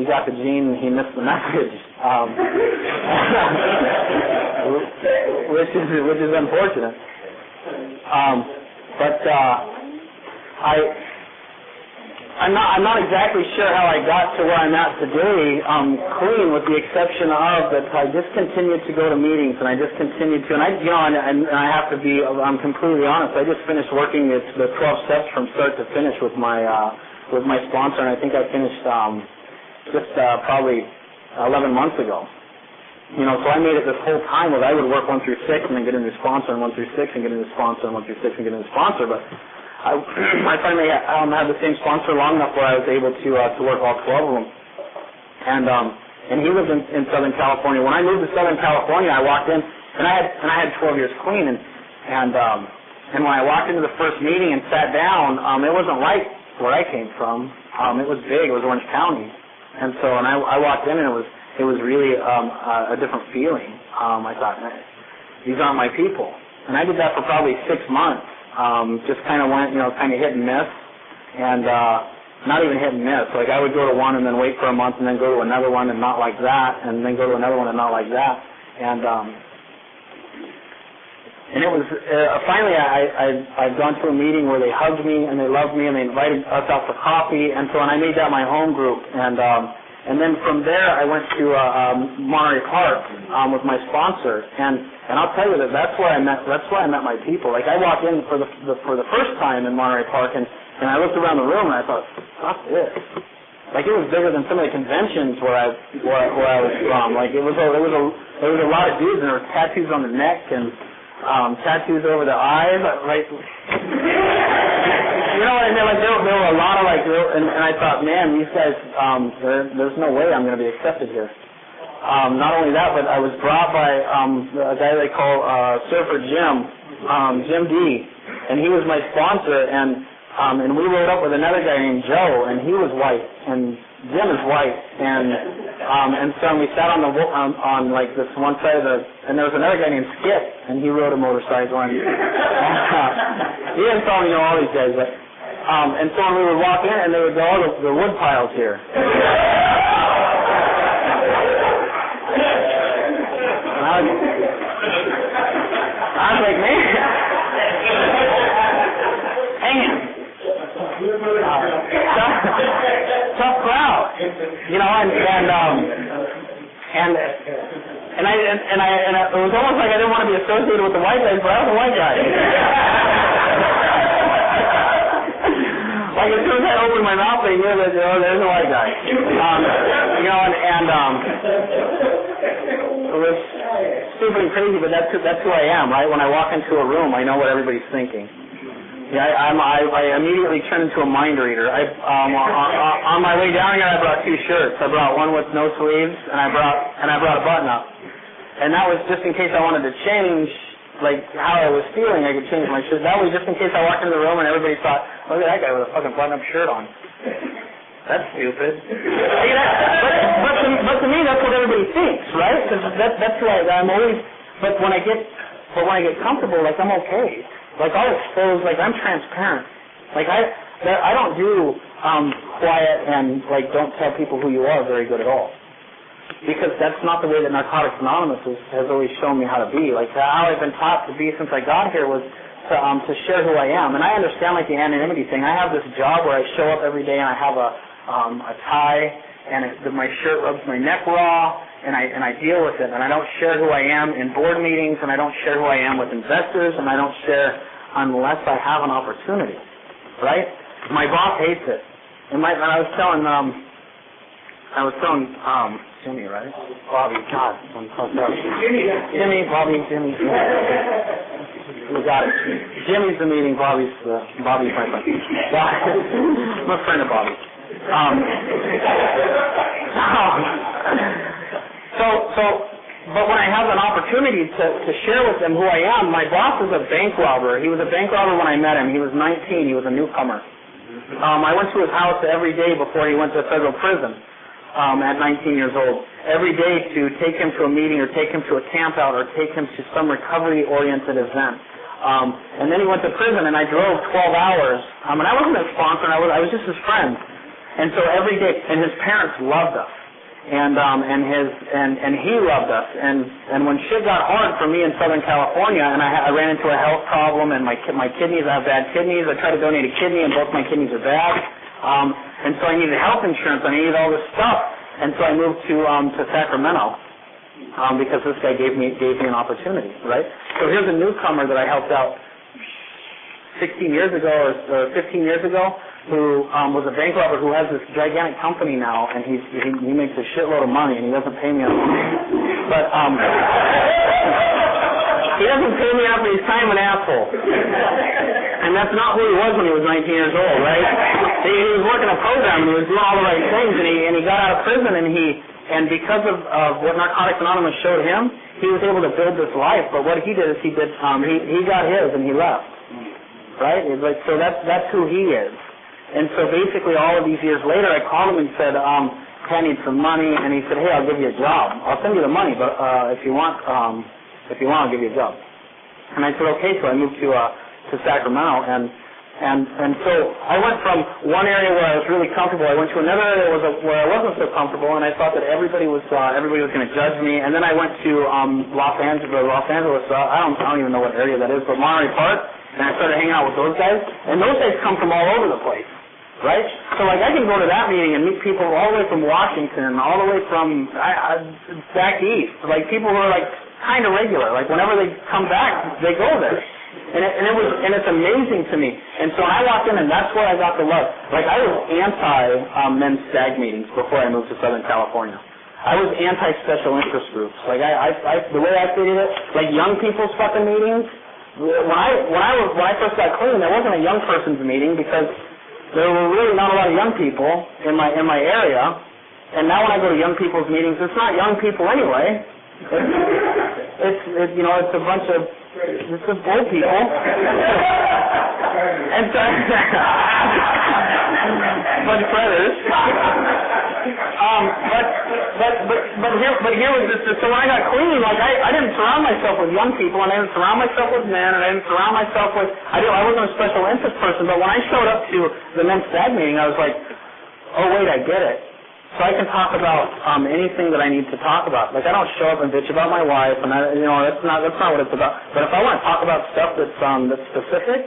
got the gene and he missed the message, which is unfortunate. I'm not exactly sure how I got to where I'm at today, clean, with the exception of that I just continued to go to meetings, and I just continued to, and I have to be, I'm completely honest, I just finished working the 12 steps from start to finish with my sponsor, and I think I finished probably 11 months ago. So I made it this whole time where I would work 1 through 6 and then get a new sponsor, and 1 through 6 and get a new sponsor, and 1 through 6 and get a new sponsor, but I finally had the same sponsor long enough where I was able to work all 12 of them, and he lived in Southern California. When I moved to Southern California, I walked in, and I had 12 years clean, and when I walked into the first meeting and sat down, it wasn't like where I came from. It was big. It was Orange County, and I walked in, and it was really a different feeling. I thought, these aren't my people, and I did that for probably 6 months. Just kind of went, kind of hit and miss, and not even hit and miss. Like I would go to one and then wait for a month and then go to another one and not like that, and then go to another one and not like that. And it was finally I've gone to a meeting where they hugged me and they loved me and they invited us out for coffee, and so I made that my home group, and then from there I went to Monterey Park with my sponsor, and I'll tell you that's where I met my people. Like I walked in for the first time in Monterey Park, and I looked around the room and I thought, fuck this. Like it was bigger than some of the conventions where I was from. Like there was a lot of dudes, and there were tattoos on the neck and tattoos over the eyes. Like and there were a lot of and I thought, man, these guys, there's no way I'm going to be accepted here. Not only that, but I was brought by a guy they call Surfer Jim, Jim D, and he was my sponsor, and we rode up with another guy named Joe, and he was white, and Jim is white, and so we sat on this one side of and there was another guy named Skip, and he rode a motorcycle, and he didn't probably know all these guys, but and so when we would walk in, and they would go, oh, the wood piles here. I was like, man, tough crowd, and it was almost like I didn't want to be associated with the white guys, but I was a white guy. Like as soon as I opened my mouth, they knew that, there's a white guy. It was stupid and crazy, but that's who I am, right? When I walk into a room, I know what everybody's thinking. Yeah, I immediately turn into a mind reader. On my way down here, I brought 2 shirts. I brought one with no sleeves, and I brought a button up. And that was just in case I wanted to change, like, how I was feeling. I could change my shirt. That was just in case I walked into the room and everybody thought, look at that guy with a fucking button-up shirt on. That's stupid. But to me, that's what everybody thinks, right? Because that's who I'm always. But when I get comfortable, like, I'm okay. Like, I'll expose, like, I'm transparent. Like, I don't do quiet and, like, don't tell people who you are very good at all. Because that's not the way that Narcotics Anonymous has always shown me how to be. Like, how I've been taught to be since I got here was to share who I am. And I understand, like, the anonymity thing. I have this job where I show up every day and I have a tie and my shirt rubs my neck raw. And I deal with it, and I don't share who I am in board meetings, and I don't share who I am with investors, and I don't share unless I have an opportunity, right? My boss hates it. And I was telling Jimmy, right? Bobby, God, I'm so sorry. Jimmy, Bobby, Jimmy. We got it. Jimmy's the meeting, Bobby's my friend. I'm a friend of Bobby. But when I have an opportunity to share with them who I am, my boss is a bank robber. He was a bank robber when I met him. He was 19. He was a newcomer. I went to his house every day before he went to federal prison at 19 years old. Every day to take him to a meeting or take him to a camp out or take him to some recovery-oriented event. And then he went to prison, and I drove 12 hours. And I wasn't his sponsor. I was just his friend. And so every day, and his parents loved us. And he loved us. And when shit got hard for me in Southern California, and I ran into a health problem, and my kidneys, I have bad kidneys. I tried to donate a kidney, and both my kidneys are bad. And so I needed health insurance. I needed all this stuff. And so I moved to Sacramento because this guy gave me an opportunity, right? So here's a newcomer that I helped out 16 years ago or 15 years ago, who was a bank robber who has this gigantic company now, and he makes a shitload of money, and he doesn't pay me enough. But he doesn't pay me enough, but he's kind of an asshole. And that's not who he was when he was 19 years old, right? He was working a program, and he was doing all the right things, and he got out of prison, and because of what Narcotics Anonymous showed him, he was able to build this life. But what he did is he got his, and he left, right? It's like, so that's who he is. And so basically all of these years later, I called him and said, I need some money. And he said, hey, I'll give you a job. I'll send you the money, but if you want, I'll give you a job. And I said, okay. So I moved to Sacramento, and so I went from one area where I was really comfortable. I went to another area where I wasn't so comfortable, and I thought that everybody was going to judge me. And then I went to Los Angeles. I don't even know what area that is, but Monterey Park. And I started hanging out with those guys, and those guys come from all over the place, right? So, like, I can go to that meeting and meet people all the way from Washington, all the way from back east, like people who are, like, kind of regular. Like, whenever they come back, they go there. And it's amazing to me. And so I walked in, and that's where I got the love. Like, I was anti-men's stag meetings before I moved to Southern California. I was anti-special interest groups. Like, the way I treated it, like, young people's fucking meetings. When I first got clean, there wasn't a young person's meeting because there were really not a lot of young people in my area. And now when I go to young people's meetings, it's not young people anyway. It's a bunch of old people. And so bunch of predators. But here was this. So when I got clean, like I didn't surround myself with young people, and I didn't surround myself with men, and I didn't surround myself with. I wasn't a special interest person. But when I showed up to the men's stag meeting, I was like, oh wait, I get it. So I can talk about anything that I need to talk about. Like I don't show up and bitch about my wife, and that's not what it's about. But if I want to talk about stuff that's specific,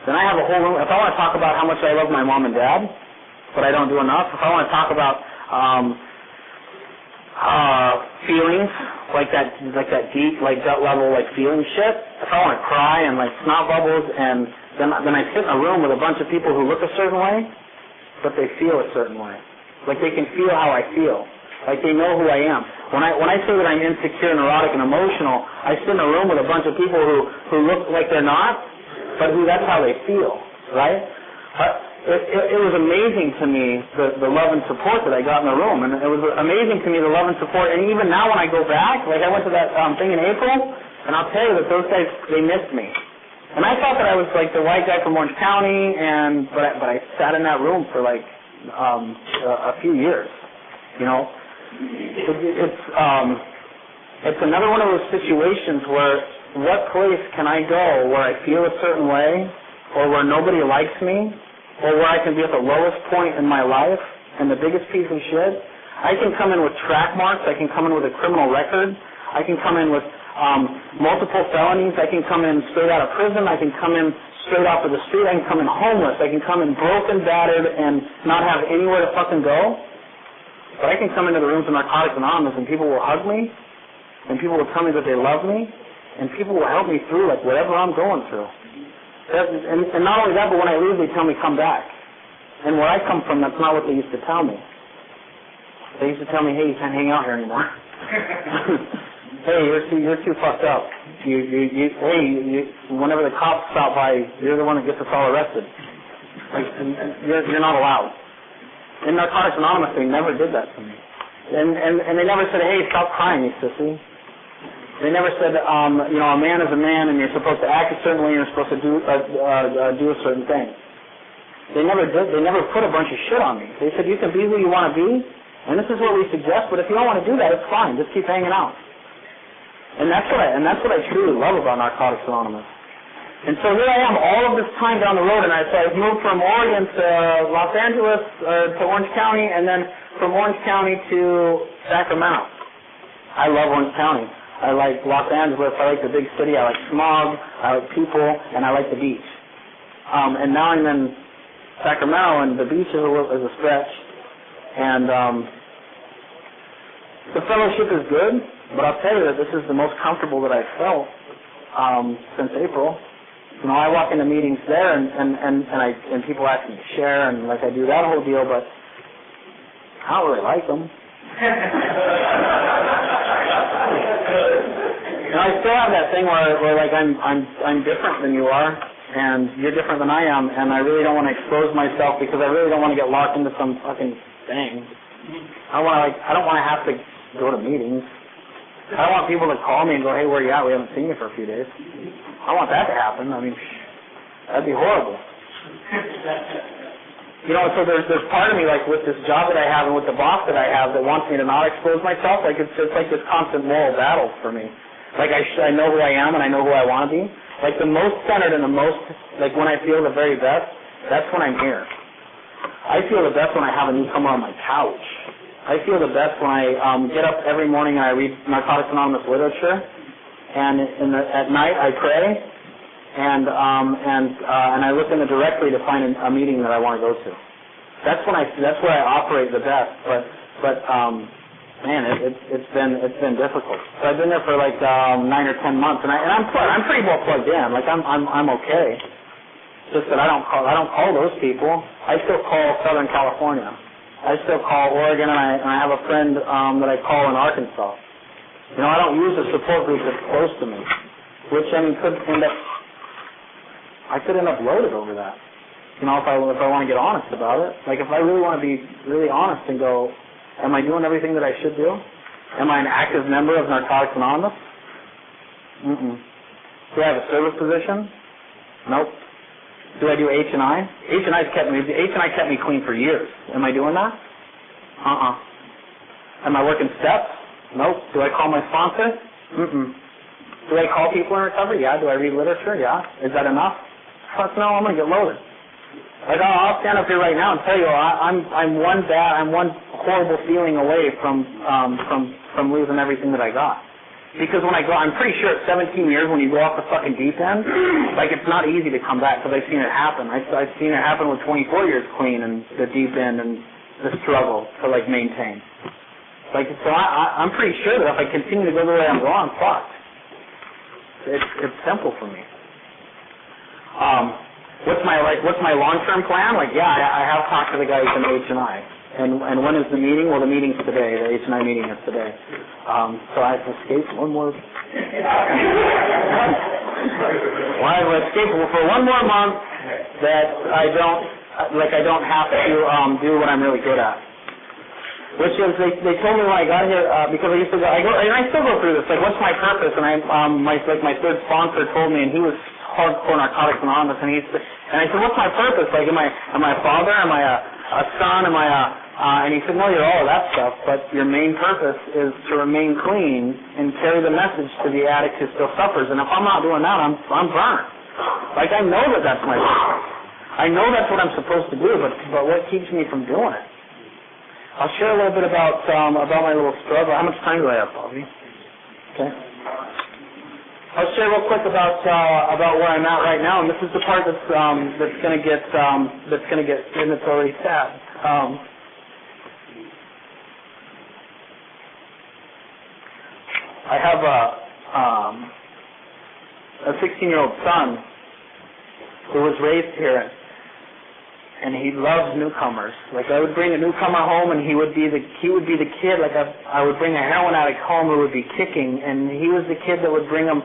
then I have a whole room. If I want to talk about how much I love my mom and dad, but I don't do enough. If I want to talk about feelings, like that deep, like gut level, like feeling shit. If I want to cry and like snot bubbles and then I sit in a room with a bunch of people who look a certain way, but they feel a certain way. Like they can feel how I feel. Like they know who I am. When I say that I'm insecure, neurotic, and emotional, I sit in a room with a bunch of people who look like they're not, but who that's how they feel, right? It was amazing to me, the love and support that I got in the room, and it was amazing to me, the love and support, and even now when I go back, like I went to that thing in April, and I'll tell you that those guys, they missed me. And I thought that I was like the white guy from Orange County, but I sat in that room for like a few years, you know. It's another one of those situations where what place can I go where I feel a certain way, or where nobody likes me, or where I can be at the lowest point in my life and the biggest piece of shit. I can come in with track marks. I can come in with a criminal record. I can come in with multiple felonies. I can come in straight out of prison. I can come in straight off of the street. I can come in homeless. I can come in broken, battered, and not have anywhere to fucking go. But I can come into the rooms of Narcotics Anonymous and people will hug me, and people will tell me that they love me, and people will help me through like whatever I'm going through. And not only that, but when I leave, they tell me, come back. And where I come from, that's not what they used to tell me. They used to tell me, hey, you can't hang out here anymore. Hey, you're too fucked up. Whenever the cops stop by, you're the one that gets us all arrested. Like, you're not allowed. In Narcotics Anonymous, they never did that to me. And they never said, hey, stop crying, you sissy. They never said, a man is a man and you're supposed to act a certain way and you're supposed to do a certain thing. They never did. They never put a bunch of shit on me. They said, you can be who you want to be, and this is what we suggest, but if you don't want to do that, it's fine. Just keep hanging out. And that's what I truly love about Narcotics Anonymous. And so here I am all of this time down the road, and so I've moved from Oregon to Los Angeles, to Orange County, and then from Orange County to Sacramento. I love Orange County. I like Los Angeles, I like the big city, I like smog, I like people, and I like the beach. And now I'm in Sacramento, and the beach is a stretch, and the fellowship is good, but I'll tell you that this is the most comfortable that I've felt since April. You know, I walk into meetings there, and people ask me to share, and like I do that whole deal, but I don't really like them. And I still have that thing where like I'm different than you are, and you're different than I am, and I really don't want to expose myself because I really don't want to get locked into some fucking thing. I don't want to have to go to meetings. I don't want people to call me and go, hey, where you at? We haven't seen you for a few days. I don't want that to happen. I mean, that'd be horrible. You know, so there's part of me, like with this job that I have and with the boss that I have that wants me to not expose myself. Like it's like this constant moral battle for me. Like I know who I am and I know who I want to be. Like the most centered and the most, like when I feel the very best, that's when I'm here. I feel the best when I have a newcomer on my couch. I feel the best when I get up every morning and I read Narcotics Anonymous literature, and at night I pray, and I look in the directory to find a meeting that I want to go to. That's where I operate the best. But man, it's been difficult. So I've been there for like 9 or 10 months, and I'm pretty well plugged in. Like I'm okay. Just that I don't call those people. I still call Southern California. I still call Oregon, and I have a friend that I call in Arkansas. You know, I don't use a support group that's close to me, which I mean I could end up loaded over that. You know, if I want to get honest about it. Like if I really want to be really honest and go, am I doing everything that I should do? Am I an active member of Narcotics Anonymous? Do I have a service position? Nope. Do I do H&I? H&I kept me clean for years. Am I doing that? Am I working steps? Nope. Do I call my sponsor? Do I call people in recovery? Yeah. Do I read literature? Yeah. Is that enough? Fuck no, I'm going to get loaded. Like I'll stand up here right now and tell you, I'm one horrible feeling away from losing everything that I got. Because when I go, I'm pretty sure at 17 years when you go off the fucking deep end, like it's not easy to come back because I've seen it happen. I've seen it happen with 24 years clean and the deep end and the struggle to like maintain. Like so, I'm pretty sure that if I continue to go the way I'm going, I'm fucked. It's simple for me. what's my long-term plan? Like, yeah, I have talked to the guys in H&I. And when is the meeting? Well, the meeting's today. The H&I meeting is today. So I have to escape one more. Well, I will escape for one more month that I don't have to do what I'm really good at. Which is, they told me when I got here, because I used to go, and I still go through this, like, what's my purpose? And my third sponsor told me, and he was hardcore Narcotics Anonymous, and I said, what's my purpose? Like, am I a father? Am I a son? And he said, no, you're all of that stuff, but your main purpose is to remain clean and carry the message to the addict who still suffers. And if I'm not doing that, I'm burnt. Like, I know that's my purpose. I know that's what I'm supposed to do, but what keeps me from doing it? I'll share a little bit about my little struggle. How much time do I have, Bobby? Okay. I'll share real quick about where I'm at right now, and this is the part that's going to get and it's already sad. I have a 16-year-old son who was raised here. And he loves newcomers. Like, I would bring a newcomer home, and he would be the kid. Like, I would bring a heroin addict home who would be kicking, and he was the kid that would bring him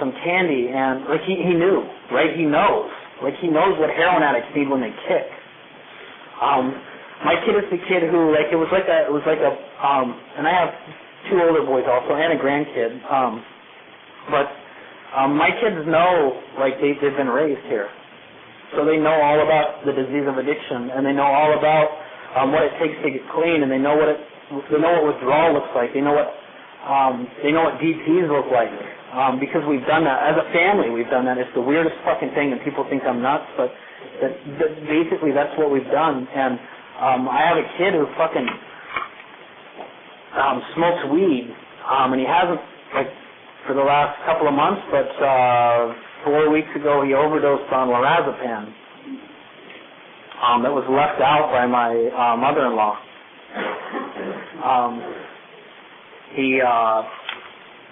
some candy, and like he knew, right? He knows what heroin addicts need when they kick. My kid is the kid who, like, it was like a and I have two older boys also and a grandkid, but my kids know, like, they've been raised here. So they know all about the disease of addiction, and they know all about what it takes to get clean, and they know what withdrawal looks like. They know what DPs look like, because we've done that as a family. We've done that. It's the weirdest fucking thing, and people think I'm nuts, but basically that's what we've done. And I have a kid who fucking smokes weed, and he hasn't, like, for the last couple of months, but 4 weeks ago, he overdosed on lorazepam that was left out by my mother-in-law.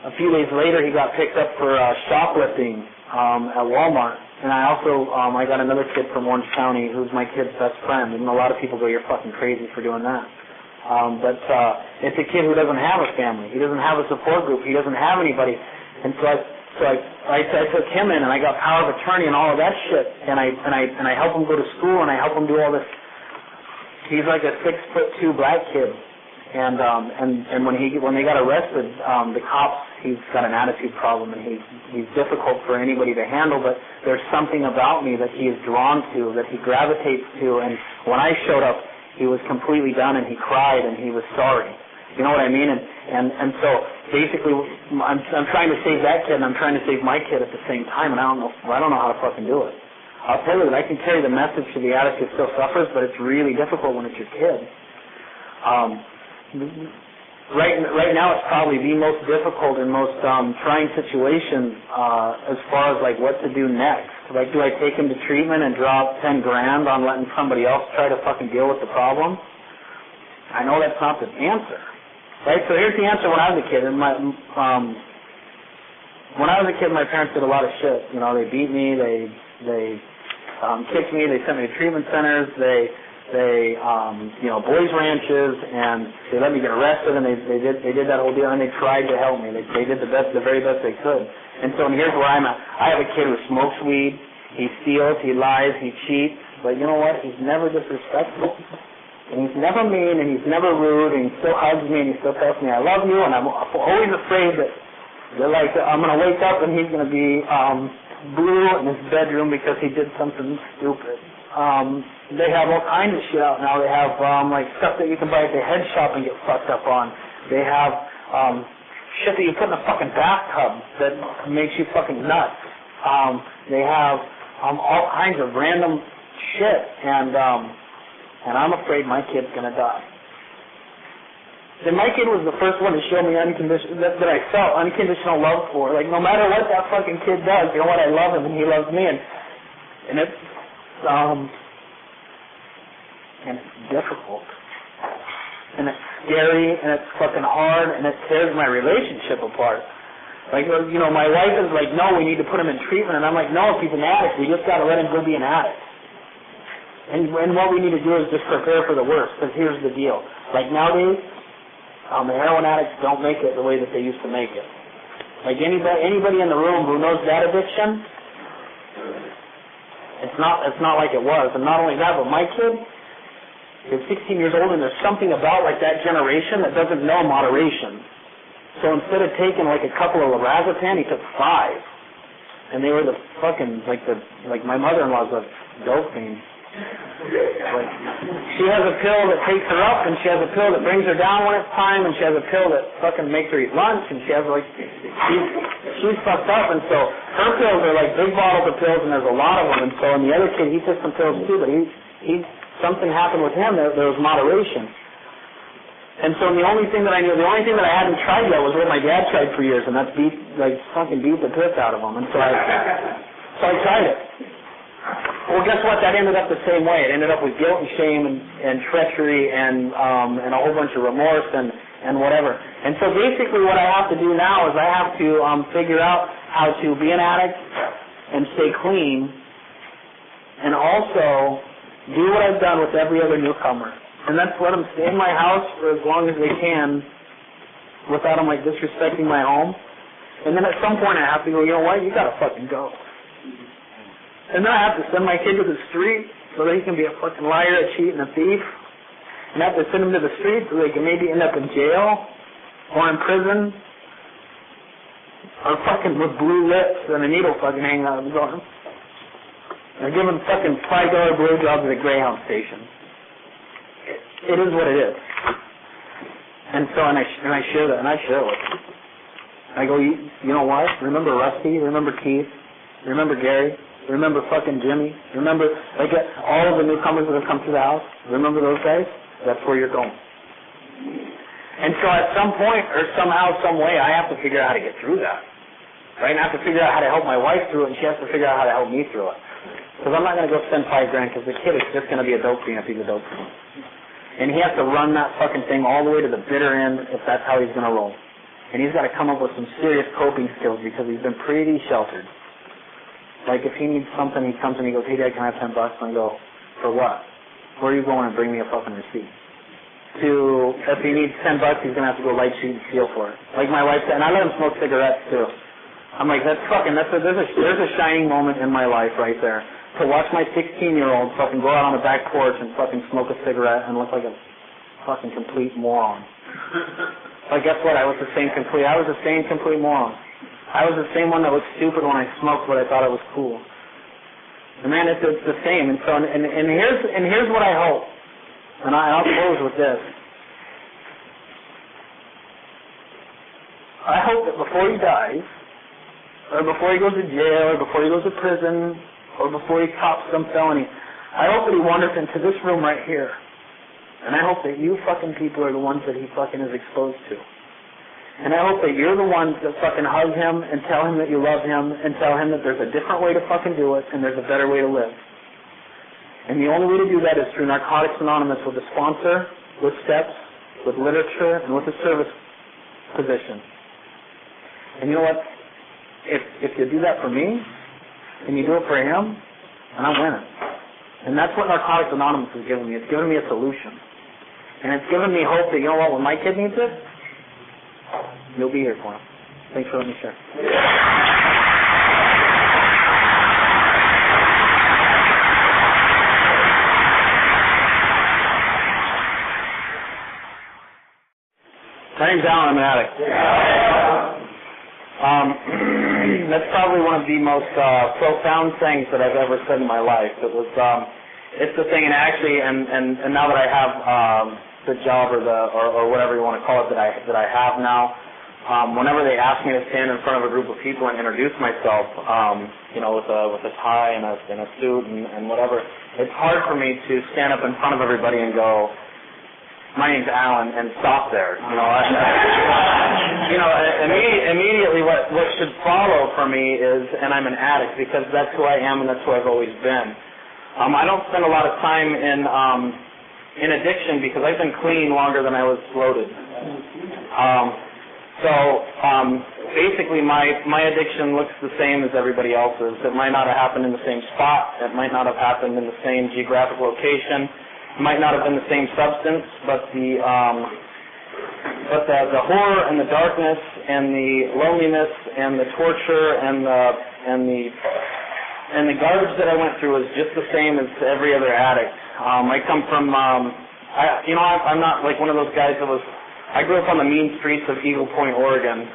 A few days later, he got picked up for shoplifting at Walmart. And I also, I got another kid from Orange County who's my kid's best friend. And a lot of people go, you're fucking crazy for doing that. But it's a kid who doesn't have a family. He doesn't have a support group. He doesn't have anybody. And so I took him in, and I got power of attorney and all of that shit, and I help him go to school, and I help him do all this. He's like a 6'2" black kid, and when they got arrested, the cops, he's got an attitude problem, and he's difficult for anybody to handle. But there's something about me that he is drawn to, that he gravitates to, and when I showed up, he was completely done, and he cried, and he was sorry. You know what I mean? And so basically, I'm trying to save that kid, and I'm trying to save my kid at the same time, and I don't know how to fucking do it. I'll tell you that I can carry the message to the addict who still suffers, but it's really difficult when it's your kid. Right now, it's probably the most difficult and most trying situation as far as, like, what to do next. Like, do I take him to treatment and drop $10,000 on letting somebody else try to fucking deal with the problem? I know that's not the answer. Right, so here's the answer when I was a kid. And when I was a kid, my parents did a lot of shit. You know, they beat me, they kicked me, they sent me to treatment centers, they boys ranches, and they let me get arrested, and they did that whole deal, and they tried to help me. They did the very best they could. And so here's where I'm at. I have a kid who smokes weed, he steals, he lies, he cheats, but you know what? He's never disrespectful. And he's never mean, and he's never rude, and he still hugs me, and he still tells me, I love you, and I'm always afraid that like, I'm going to wake up and he's going to be blue in his bedroom because he did something stupid. They have all kinds of shit out now. They have, like, stuff that you can buy at the head shop and get fucked up on. They have shit that you put in a fucking bathtub that makes you fucking nuts. They have all kinds of random shit, and I'm afraid my kid's going to die. And my kid was the first one to show me that I felt unconditional love for. Like, no matter what that fucking kid does, you know what, I love him and he loves me. And it's difficult. And it's scary, and it's fucking hard, and it tears my relationship apart. Like, you know, my wife is like, no, we need to put him in treatment. And I'm like, no, if he's an addict, we just got to let him go be an addict. And what we need to do is just prepare for the worst, because here's the deal. Like nowadays, the heroin addicts don't make it the way that they used to make it. Like anybody in the room who knows that addiction, it's not like it was. And not only that, but my kid is 16 years old, and there's something about like that generation that doesn't know moderation. So instead of taking like a couple of lorazepam, he took 5, and they were the fucking like my mother-in-law's a dope fiend. Like, she has a pill that takes her up, and she has a pill that brings her down when it's time, and she has a pill that fucking makes her eat lunch, and she has like she's fucked up, and so her pills are like big bottles of pills, and there's a lot of them, and so and the other kid, he took some pills too, but he something happened with him. There was moderation. And so the only thing that I hadn't tried yet was what my dad tried for years, and that's fucking beat the piss out of him. And so I tried it. Well, guess what? That ended up the same way. It ended up with guilt and shame and treachery and a whole bunch of remorse and whatever. And so basically what I have to do now is I have to figure out how to be an addict and stay clean, and also do what I've done with every other newcomer. And that's let them stay in my house for as long as they can without them, like, disrespecting my home. And then at some point I have to go, you know what, you gotta fucking go. And then I have to send my kid to the street so that he can be a fucking liar, a cheat, and a thief. And I have to send him to the street so they can maybe end up in jail or in prison or fucking with blue lips and a needle fucking hanging out of his arm. Or give him fucking $5 blowjobs at a Greyhound station. It is what it is. And so, and I share that, and I share it with them. I go, you know what? Remember Rusty? Remember Keith? Remember Gary? Remember fucking Jimmy? Remember, like, all of the newcomers that have come to the house? Remember those guys? That's where you're going. And so at some point, or somehow, some way, I have to figure out how to get through that. Right? And I have to figure out how to help my wife through it, and she has to figure out how to help me through it. Because I'm not going to go spend $5,000, because the kid is just going to be a dope fiend if he's a dope fiend. And he has to run that fucking thing all the way to the bitter end if that's how he's going to roll. And he's got to come up with some serious coping skills because he's been pretty sheltered. Like if he needs something, he comes and he goes, hey, Dad, can I have $10? And I go, for what? Where are you going and bring me a fucking receipt? If he needs $10, he's going to have to go light sheet and steal for it. Like my wife said, and I let him smoke cigarettes too. I'm like, there's a shining moment in my life right there. To watch my 16-year-old fucking go out on the back porch and fucking smoke a cigarette and look like a fucking complete moron. But guess what? I was the same complete moron. I was the same one that looked stupid when I smoked, but I thought it was cool. And man, it's the same. And so, and here's what I hope. And I'll close with this. I hope that before he dies, or before he goes to jail, or before he goes to prison, or before he cops some felony, I hope that he wanders into this room right here. And I hope that you fucking people are the ones that he fucking is exposed to. And I hope that you're the ones that fucking hug him and tell him that you love him and tell him that there's a different way to fucking do it and there's a better way to live. And the only way to do that is through Narcotics Anonymous with a sponsor, with steps, with literature, and with a service position. And you know what? If you do that for me, and you do it for him, and I'm winning. And that's what Narcotics Anonymous has given me. It's given me a solution. And it's given me hope that, you know what, when my kid needs it, you'll be here for him. Thanks for letting me share. My name's Allan. I'm an addict. That's probably one of the most profound things that I've ever said in my life. It's the thing, and actually, and now that I have the job or whatever you want to call it that I have now, whenever they ask me to stand in front of a group of people and introduce myself, with a tie and a suit and whatever, it's hard for me to stand up in front of everybody and go, my name's Allan, and stop there. Immediately what should follow for me is, and I'm an addict because that's who I am and that's who I've always been. I don't spend a lot of time in addiction because I've been clean longer than I was loaded. So basically my addiction looks the same as everybody else's. It might not have happened in the same spot. It might not have happened in the same geographic location. It might not have been the same substance, but the horror and the darkness and the loneliness and the torture and the garbage that I went through was just the same as every other addict. I come from, I'm not like one of those guys that was. I grew up on the mean streets of Eagle Point, Oregon.